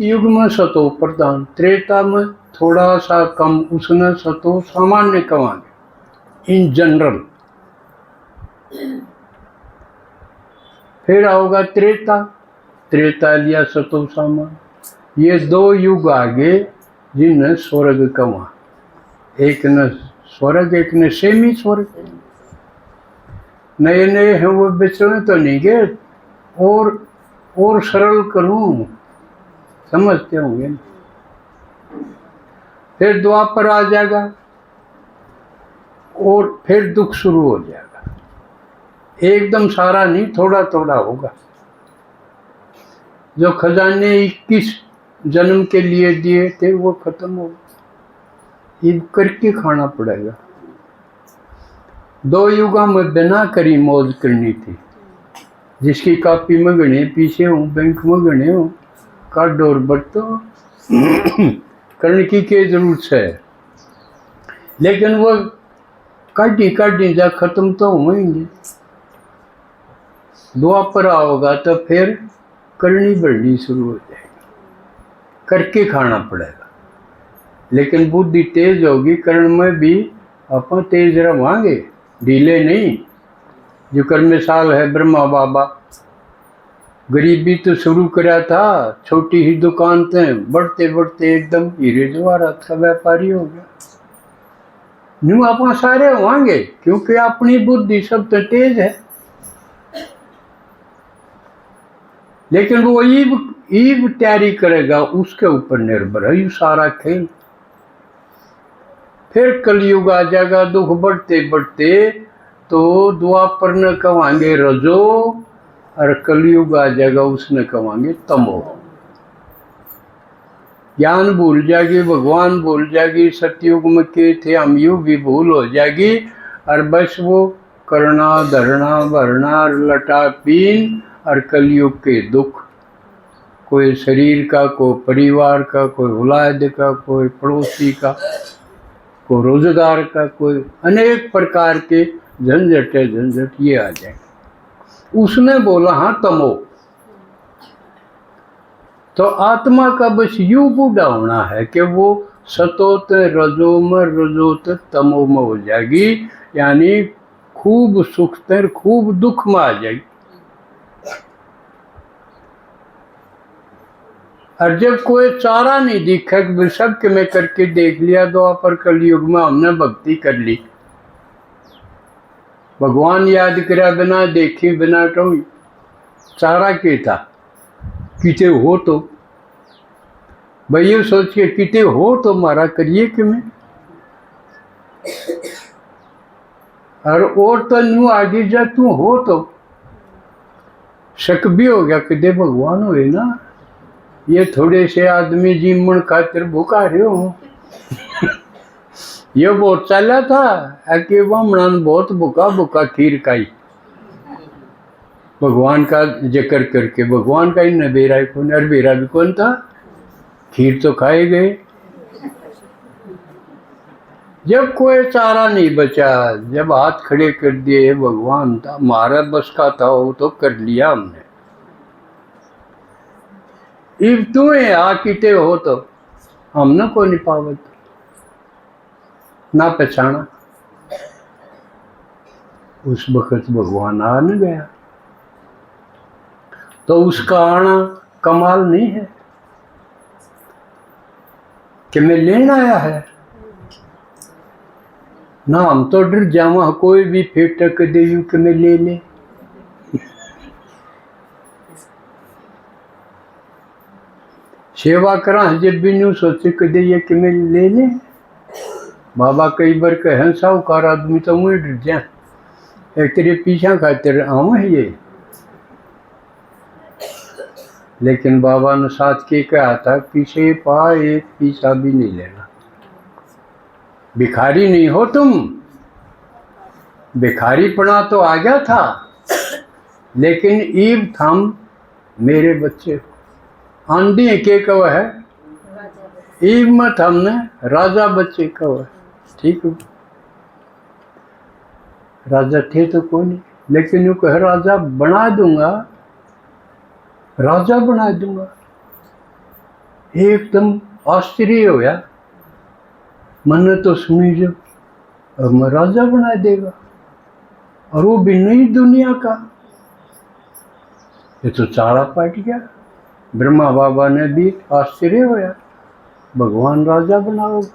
सतयुग में सतो प्रधान, त्रेता में थोड़ा सा कम, उसने सतो सामान्य कमाने इन जनरल। फिर आओगा त्रेता, त्रेता लिया सतो सामान्य। ये दो युग आगे जिनने स्वर्ग कमा, एक ने स्वर्ग एक ने सेमी स्वर्ग। नए नए हैं वो बेचने तो नहीं गए, और सरल करूं, समझते होंगे। फिर द्वापर आ जाएगा और फिर दुख शुरू हो जाएगा। एकदम सारा नहीं, थोड़ा थोड़ा होगा। जो खजाने 21 जन्म के लिए दिए थे वो खत्म हो गए, ये करके खाना पड़ेगा। दो युगा में बिना करी मौज करनी थी, जिसकी कापी में गणे पीछे हूँ, बैंक में गणे हूँ, काट और बरतो करने की क्या जरूरत है। लेकिन वो काटी जा खत्म तो होंगे। द्वापर आओगा तो फिर करनी बढ़नी शुरू हो जाएगी, करके खाना पड़ेगा। लेकिन बुद्धि तेज होगी, कर्ण में भी अपन तेज रवांगे, ढीले नहीं। जो कर्म मिसाल है ब्रह्मा बाबा, गरीबी तो शुरू करा था, छोटी ही दुकान से बढ़ते बढ़ते एकदम हीरे जवाहरात का व्यापारी हो गया। न्यू अपन सारे होंगे, क्योंकि अपनी बुद्धि सब तो तेज है। लेकिन वो ईब तैयारी करेगा, उसके ऊपर निर्भर है ये सारा खेल। फिर कलयुग आ जाएगा, दुख बढ़ते बढ़ते तो द्वापर न कवांगे रजो, और कलयुग आ जाएगा उसने कवांगे तमो। ज्ञान भूल जाएगी, भगवान भूल जाएगी, सतयुग में के थे हम यू भी भूल हो जाएगी। और बस वो करना धरना भरना लटा पीन और कलयुग के दुख, कोई शरीर का, कोई परिवार का, कोई औलाद का, कोई पड़ोसी का, कोई रोजगार का, कोई अनेक प्रकार के झंझट ये आ जाए। उसने बोला हाँ तमो। तो आत्मा का बस यू बूढ़ा होना है कि वो सतोत रजोत तमो में हो जाएगी, यानी खूब सुख तर खूब दुख में आ जाएगी। और जब कोई चारा नहीं दिखा, सबके में करके देख लिया, द्वापर कलयुग में हमने भक्ति कर ली, भगवान याद करा बिना देखी बिना टोई, चारा के था किते हो तो भाई ये सोच के किते हो तो मारा करिए कि मैं। और तो न्यू आगे जा तू हो तो शक भी हो गया कि दे भगवान हुए ना, ये थोड़े से आदमी जीवन खातिर भूखा रहे हो ये बहुत चला था कि ब्राह्मण बहुत भूखा भूखा खीर खाई, भगवान का जिक्र करके। भगवान का ही नबेरा कौन, अरबेरा भी कौन था, खीर तो खाए गए। जब कोई चारा नहीं बचा, जब हाथ खड़े कर दिए भगवान था, हमारा बस का था वो तो कर लिया हमने। इब तुम्हें आकिते हो तो हमने को नहीं पावत ना पहचाना। उस वक्त भगवान आ न गया, तो उसका आना कमाल नहीं है कि मैं लेना आया है ना। हम तो डर जावा कोई भी फेटक दे कि मैं ले ले। सेवा करा जब भी न्यू सोचे कि दे कि मैं ले ले। बाबा कई बार कहें साहूकार आदमी तो मुझे डर जाए, एक तेरे पीछा खातिर आम है ये। लेकिन बाबा ने साथ के कहा था पीछे पा एक पीछा भी नहीं लेना। भिखारी नहीं हो तुम, भिखारीपना तो आ गया था, लेकिन ईब थम मेरे बच्चे आंधी के कव है, ईब मत हमने राजा बच्चे कव है। ठीक है, राजा थे तो कोई नहीं, लेकिन यू कह राजा बना दूंगा, राजा बना दूंगा। एकदम आश्चर्य होया, मैंने तो सुनी जो अब मैं राजा बना देगा, और वो भी नई दुनिया का। ये तो चारा पट गया। ब्रह्मा बाबा ने भी आश्चर्य होया, भगवान राजा बनाओगे।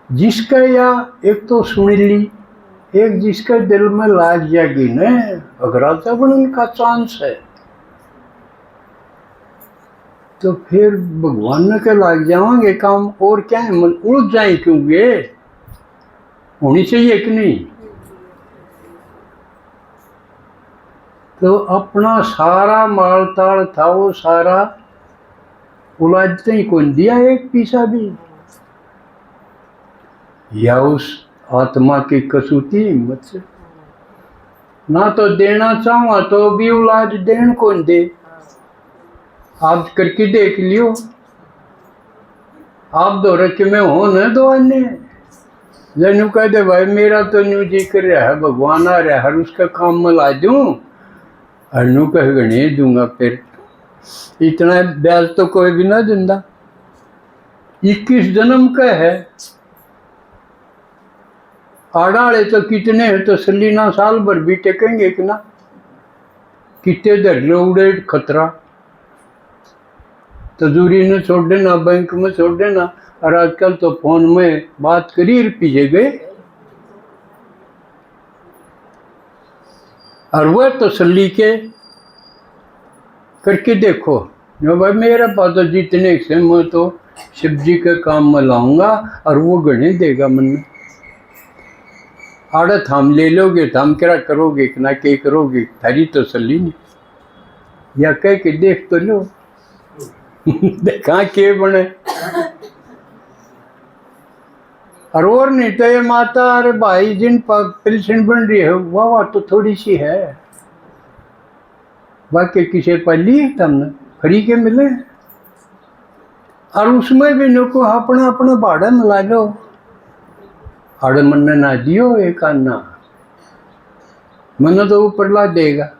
जिसका या एक तो सुन ली, एक जिसके दिल में लाग जाएगी न, अगर राजा बनने का चांस है तो फिर भगवान ने के लाग जाओगे काम, और क्या है, मन उड़ जाए, क्योंकि होनी चाहिए कि नहीं। तो अपना सारा माल ताल था वो सारा उलाजते ही कौन दिया एक पैसा भी, या उस आत्मा की कसूती हिम्मत से। ना तो देना चाहूँ तो भी औलाद देन कौन दे। आप करके देख लियो, आप दो रखे में हो न दो अन्य जनु कह दे भाई मेरा तो न्यू जी कर रहा है, भगवान आ रहा है, हर उसका काम में ला दूँ, और न्यू कह गणे दूंगा। फिर इतना ब्याज तो कोई भी ना दिंदा। 21 जन्म का है, आड़ाले तो कितने हैं, तो सलीना साल भर भी टेकेंगे कि ना, कितने धर लो उड़े खतरा। तजूरी ने छोड़ देना, बैंक में छोड़ देना, और आजकल तो फोन में बात करिए पीछे गए, और वह तसल्ली के करके देखो जो भाई मेरे पास तो जितने से मैं तो शिव जी के काम में लाऊंगा, और वो गणे देगा मन। आड़े थाम ले लोगे, थाम क्या करोगे कि ना क्या करोगे, थारी तसल्ली नहीं, या कह के देख तो लो देखा के बने। और नहीं तो ये माता अरे भाई जिन पेंशन बन रही है वाह तो थोड़ी सी है, बाकी किसी पर ली तुमने फ्री के मिले, और उसमें भी नुको अपना अपना भाड़ा मिला लो। आड़े मन ने ना दियो एक आना, मन तो ऊपर ला देगा।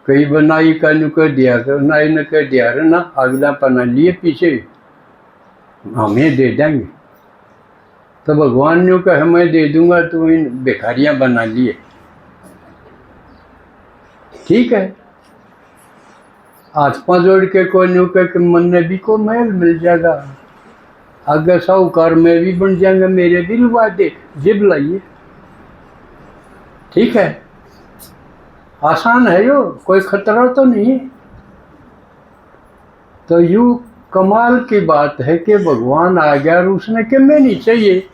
कई बनाई का नु कह दिया कर, नाई ने कह दिया ना अगला पना लिए पीछे हमें दे देंगे, तो भगवान ने कहा मैं दे दूंगा, तो इन भिखारियां बना लिए। ठीक है, हाथ पांव जोड़ के कोई न्यू कह मन ने भी को महल मिल जाएगा, आगे साहूकार में भी बन जाएंगे, मेरे भी लुवा दे जिब लाइए। ठीक है, आसान है यो, कोई खतरा तो नहीं। तो यूं कमाल की बात है कि भगवान आ गया और उसने कि मैं नहीं चाहिए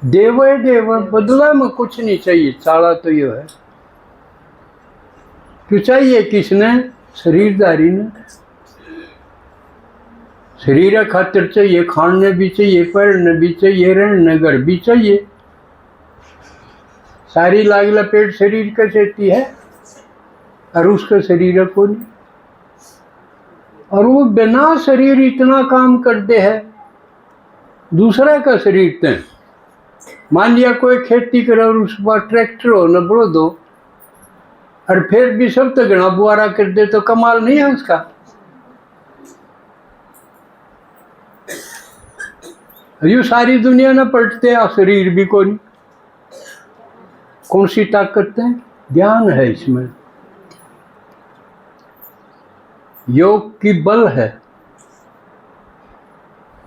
देवे देव, बदला में कुछ नहीं चाहिए। चाला तो यो है, क्यों चाहिए किसने, शरीरधारी ने। शरीर खातिर चाहिए, खाने भी चाहिए, पहनने भी चाहिए, रहने घर भी चाहिए। सारी लाग लपेट शरीर का चेती है, और उसका शरीर को नहीं, और वो बिना शरीर इतना काम करते हैं। दूसरा का शरीर ते मान लिया कोई खेती करे और उस पर ट्रैक्टर हो न बड़ो दो, और फिर भी सब तो घना बुआरा कर दे, तो कमाल नहीं है उसका। यू सारी दुनिया न पलटते हैं, शरीर भी कोई। कौन सी ताकत है, ज्ञान है इसमें, योग की बल है,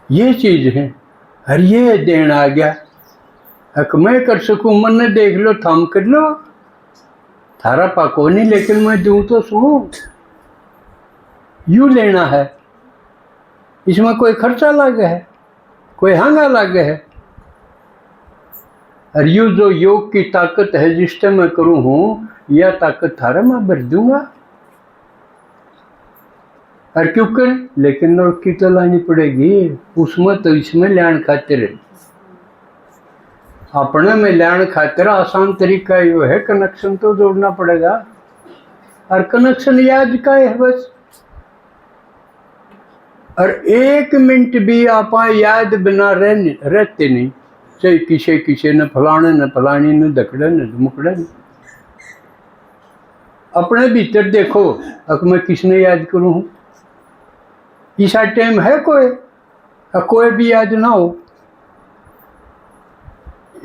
ये चीज है। और ये देन आ गया, अक मैं कर सकूं, मन ने देख लो थाम कर लो, थारा पाको नहीं, लेकिन मैं दूं तो सुनो। यू लेना है, इसमें कोई खर्चा लगे है, कोई हंगा लगे है। और यू जो योग की ताकत है जिससे मैं करूं हूं, यह ताकत थारा मैं भर दूंगा। और क्यों कर, लेकिन नोट की तो लानी पड़ेगी उसमें, तो इसमें लैंड खातिर, अपने में लैंड खातिर आसान तरीका यो है, कनेक्शन तो जोड़ना पड़ेगा। और कनेक्शन याद का है बस। और 1 मिनट भी आप याद बिना रहते नहीं, चाहे किसे किसे न फलाने न फलानी न दकड़े न मुकड़े न। अपने भीतर देखो, अब मैं किसने याद करूं हूं? ऐसा टाइम है कोई? कोई भी याद ना हो,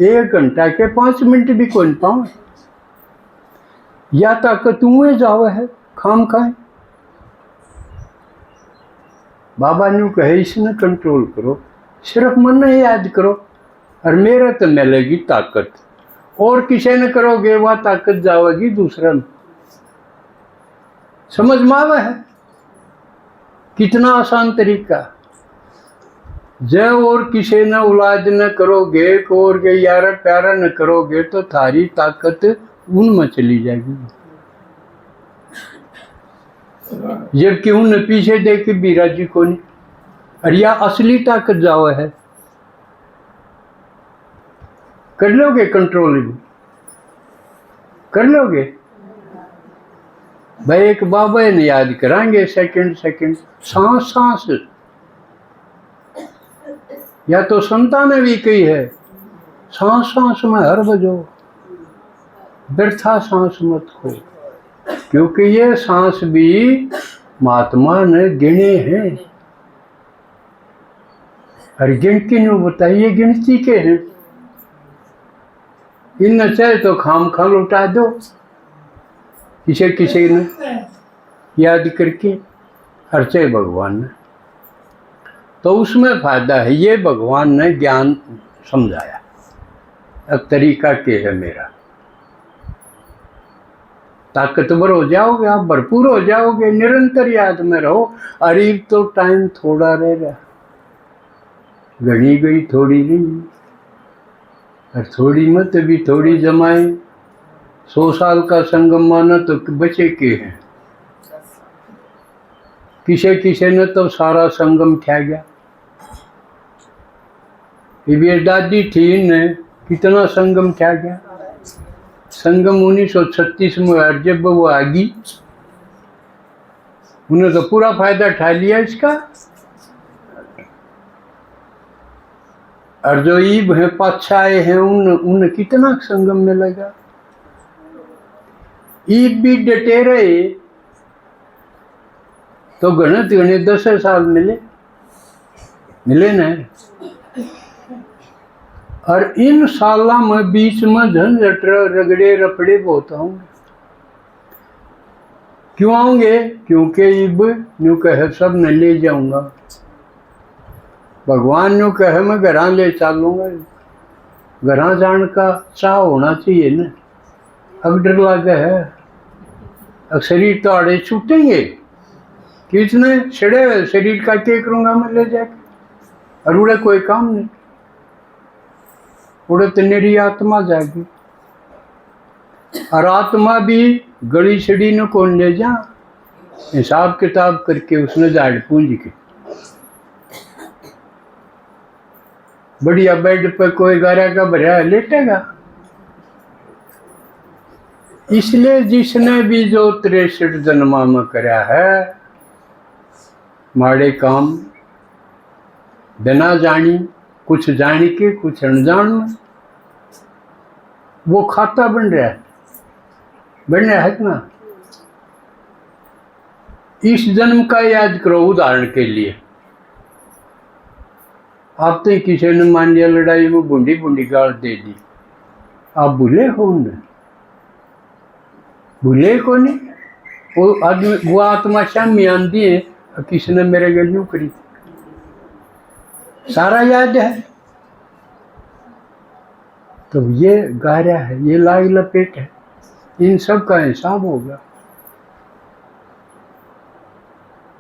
1 घंटा के 5 मिनट भी कोई पाऊं, या ताकत तुम्हें जावे है खाम खाए। बाबा न्यू कहे इसने कंट्रोल करो, सिर्फ मन ने याद करो और मेरा तो मिलेगी ताकत, और किसी ने करोगे वह ताकत जावेगी दूसरा में। समझ में आवे है कितना आसान तरीका। जब और किसी ने औलाद न करोगे, और के यारा प्यारा न करोगे, तो थारी ताकत उनमें चली जाएगी। जबकि उन पीछे देख के बिराजी को नहीं, और या असली ताकत जाओ है। कर लोगे कंट्रोल भी? कर लोगे भाई? एक बाबा ने याद कराएंगे, सेकंड सेकंड, सांस सांस। या तो संता ने भी कही है, सांस सांस में हर बजो, व्यर्था सांस मत खो, क्योंकि ये सांस भी महात्मा ने गिने हैं। और गिनती ने बताइए गिनती के हैं, इन चाहे तो खाम खा लुटा दो किसी किसी ने याद करके, और चाहे भगवान ने, तो उसमें फायदा है। ये भगवान ने ज्ञान समझाया, अब तरीका के है मेरा। ताकतवर हो जाओगे आप, भरपूर हो जाओगे, निरंतर याद में रहो। अरे तो टाइम थोड़ा रह रहा, घनी गई थोड़ी नहीं, और थोड़ी मत भी थोड़ी जमाए। 100 साल का संगम माना तो बचे के हैं, किसे किसे ने तो सारा संगम खा गया। ये दादी थी ने कितना संगम खा गया। संगम 1936 में जब वो आ गई, उन्होंने तो पूरा फायदा उठा लिया इसका। और जो ईब है पाछा आए हैं, उन कितना संगम में लगा। ईब भी डटे रहे तो गणित 10 साल मिले ना। और इन सालों में बीच में झंझट रगड़े रपड़े बहुत होंगे। क्यों आऊंगे? क्योंकि ईब न्यू कहे सब न ले जाऊंगा, भगवान न्यू कहे मैं घरा ले चलूंगा। घरा जान का चाह होना चाहिए ना। अब डर लगा है, अब शरीर तो आड़े छूटेंगे, किसने छड़े हुए शरीर का क्या करूंगा मैं ले जाके, और उड़े कोई काम नहीं, उड़े तो मेरी आत्मा जाएगी। और आत्मा भी गली छड़ी न कौन ले जा, हिसाब किताब करके उसने झाड़ पूंज के बढ़िया बेड पे कोई गारा का भरा लेटेगा। इसलिए जिसने भी जो 63 जन्मा में करा है माड़े काम, बिना जानी, कुछ जानी के कुछ अनजान में, वो खाता बन रहा है ना। इस जन्म का याद करो। उदाहरण के लिए आप तो किसी ने मान लिया लड़ाई में बूंदी बूंदी गाल दे दी, आप भूले हो उन्हें? भूले को नहीं। वो आदमी, वो आत्मा शामी आंदी है, किसी ने मेरे गल यूं करी, सारा याद है। तो ये गारा है, ये लाई लपेट है, इन सब का हिसाब होगा।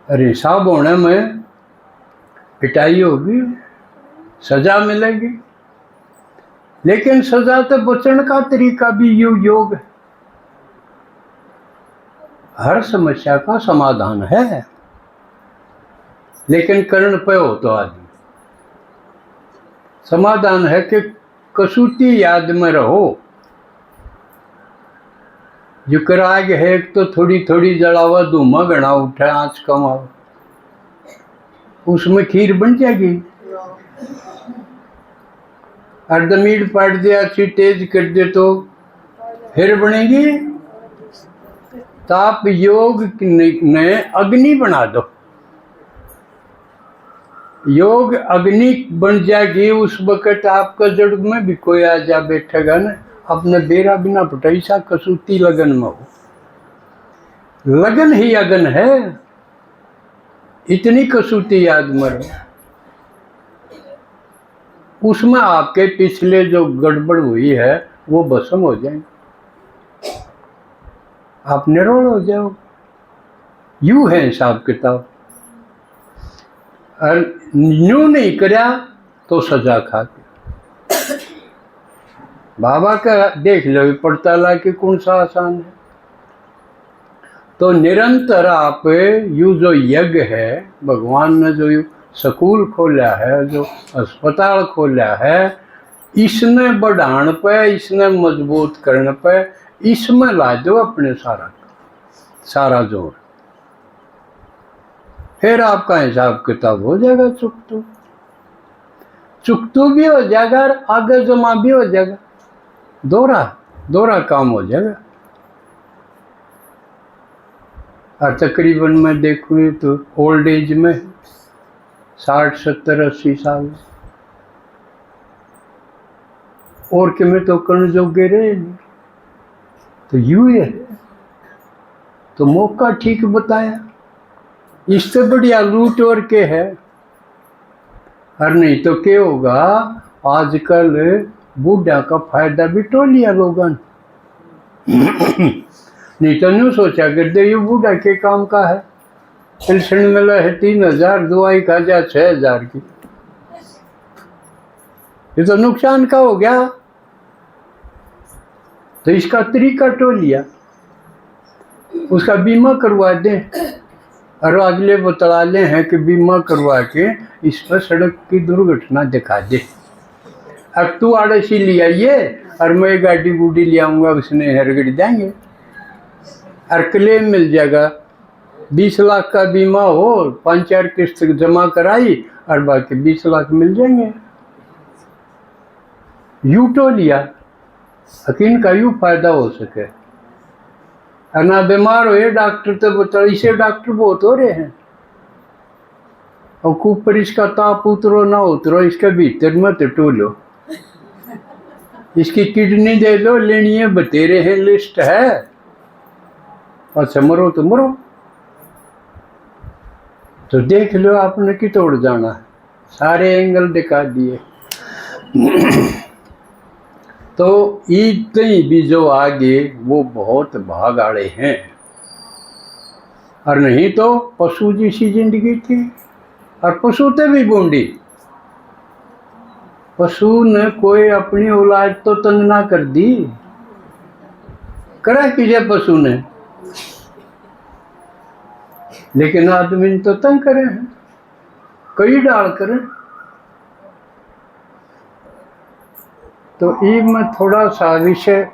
और हिसाब होने में पिटाई होगी, सजा मिलेगी। लेकिन सजा तो बचने का तरीका भी योग है। हर समस्या का समाधान है, लेकिन कर्ण पे हो तो आदमी। समाधान है कि कसूती याद में रहो। जो कराग है तो थोड़ी थोड़ी जलावा, धूमा घना उठा, आँच कमाओ, उसमें खीर बन जाएगी। अर्धमीट पाट दिया, अच्छी तेज कर दे तो फिर बनेगी। ताप योग ने अग्नि बना दो। योग अग्नि बन जाएगी, उस वक़्त आपका जड़ में भी कोई आ जा बैठेगा ना, अपने बेरा बिना पटैसा कसूती लगन में हो। लगन ही अगन है, इतनी कसूती याद मरो, उसमें आपके पिछले जो गड़बड़ हुई है वो भस्म हो जाएंगे, आप निरोल हो जाओ। यूं है हिसाब किताब। और यूं नहीं करया तो सजा खा के। बाबा का देख लो पड़ताला कि कौन सा आसान है। तो निरंतर आप यू जो यज्ञ है, भगवान ने जो स्कूल खोला है, जो अस्पताल खोला है, इसने बढ़ाने पे, इसने मजबूत करने पे, इसमें ला दो अपने सारा जोर, फिर आपका हिसाब किताब हो जाएगा। चुकतू भी हो जाएगा और आगे जमा भी हो जाएगा, दोहरा काम हो जाएगा। और तकरीबन मैं देखूँ तो ओल्ड एज में 60, 70, 80 साल और कि मैं तो कर्ण जोगे रहे नहीं, तो यूं है। तो मौका ठीक बताया, इससे बढ़िया लूट और के है। और नहीं तो क्या होगा, आजकल बूढ़ा का फायदा भी तो लिया लोगों ने। नहीं तो न्यू सोचा करते ये बूढ़ा के काम का है, पेंशन मिला है 3000, दवाई खा जा 6000 की, ये तो नुकसान का हो गया। तो इसका तरीका तो लिया, उसका बीमा करवा दें और अगले बतला ले हैं कि बीमा करवा के इस पर सड़क की दुर्घटना दिखा दे। अब तू आड़सी ले आइए और मैं गाड़ी गुडी ले आऊँगा, उसने हरगड़ देंगे और क्लेम मिल जाएगा। 20 लाख का बीमा हो, 5-4 किस्त जमा कराई और बाकी 20 लाख मिल जाएंगे। यू तो लिया, हकीम का यू फायदा हो सके। और ना बीमार हुए डॉक्टर तो बता, इसे डॉक्टर बहुत हो रहे हैं। और ऊपर इसका ताप उतरो ना उतरो, इसके भीतर मत टोलो, इसकी किडनी दे लो, लेनी है बतेरे हैं, लिस्ट है। अच्छा मरो तो मरो, तो देख लो आपने कि तोड़ जाना है, सारे एंगल दिखा दिए। तो इतनी भी जो आगे वो बहुत भाग आड़े हैं। और नहीं तो पशु जैसी जिंदगी थी, और पशु थे भी बूंदी। पशु ने कोई अपनी औलाद तो तंग ना कर दी, करा कीजिए पशु ने, लेकिन आदमी ने तो तंग करे हैं, कई डाल करें। तो ये मैं थोड़ा सा विषय